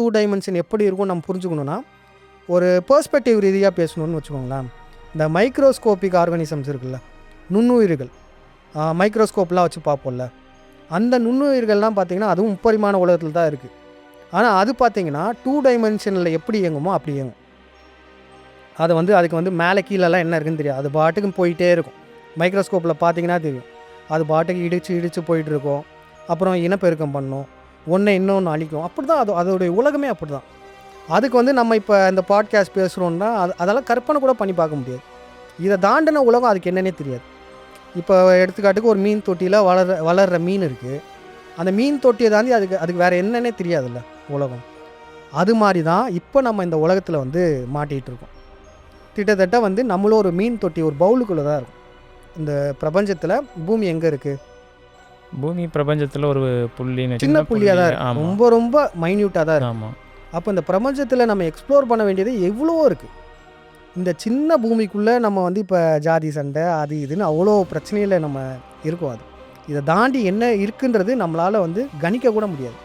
2 dimension எப்படி இருக்கும் நம்ம புரிஞ்சுக்கணுன்னா, ஒரு பெர்ஸ்பெக்டிவ் ரீதியாக பேசணும்னு வச்சுக்கோங்களேன். இந்த மைக்ரோஸ்கோபிக் ஆர்கானிசம்ஸ் இருக்குல்ல, நுண்ணுயிர்கள், மைக்ரோஸ்கோப்லாம் வச்சு பார்ப்போம்ல, அந்த நுண்ணுயிர்கள்லாம் பார்த்திங்கன்னா அதுவும் முப்பரிமாண உலகத்தில் தான் இருக்குது. ஆனால் அது பார்த்திங்கன்னா 2 டைமென்ஷனில் எப்படி இயங்குமோ அப்படி இயங்கும். அதை அதுக்கு மேலே கீழெல்லாம் என்ன இருக்குன்னு தெரியாது, அது பாட்டுக்கு போயிட்டே இருக்கும். மைக்ரோஸ்கோப்பில் பார்த்திங்கன்னா தெரியும், அது பாட்டுக்கு இடித்து போயிட்டுருக்கோம். அப்புறம் இனப்பெருக்கம் பண்ணும், ஒன்றை இன்னொன்று அழிக்கும். அப்படி தான் அதோடைய உலகமே அப்படி தான். அதுக்கு நம்ம இப்போ இந்த பாட்காஸ்ட் பேசுகிறோன்னா அதெல்லாம் கற்பனை கூட பண்ணி பார்க்க முடியாது. இதை தாண்டின உலகம் அதுக்கு என்னன்னே தெரியாது. இப்போ எடுத்துக்காட்டுக்கு ஒரு மீன் தொட்டியில் வளர்கிற மீன் இருக்குது. அந்த மீன் தொட்டியை தாண்டி அதுக்கு வேறு என்னன்னே தெரியாதுல்ல உலகம். அது மாதிரி தான் இப்போ நம்ம இந்த உலகத்தில் மாட்டிகிட்டு இருக்கோம். கிட்டத்தட்ட நம்மளும் ஒரு மீன் தொட்டி, ஒரு பவுலுக்குள்ளே தான் இருக்கும். இந்த பிரபஞ்சத்தில் பூமி எங்கே இருக்குது? பூமி பிரபஞ்சத்தில் ஒரு புள்ளி, சின்ன புள்ளியாக தான் இருக்குது, ரொம்ப ரொம்ப மைன்யூட்டாக தான் இருக்குது. ஆமாம். அப்போ இந்த பிரபஞ்சத்தில் நம்ம எக்ஸ்ப்ளோர் பண்ண வேண்டியது எவ்வளவோ இருக்குது. இந்த சின்ன பூமிக்குள்ளே நம்ம இப்போ ஜாதி சண்டை அது இதுன்னு அவ்வளோ பிரச்சனையில் நம்ம இருக்கோம். இதை தாண்டி என்ன இருக்குன்றது நம்மளால் கணிக்க கூட முடியாது.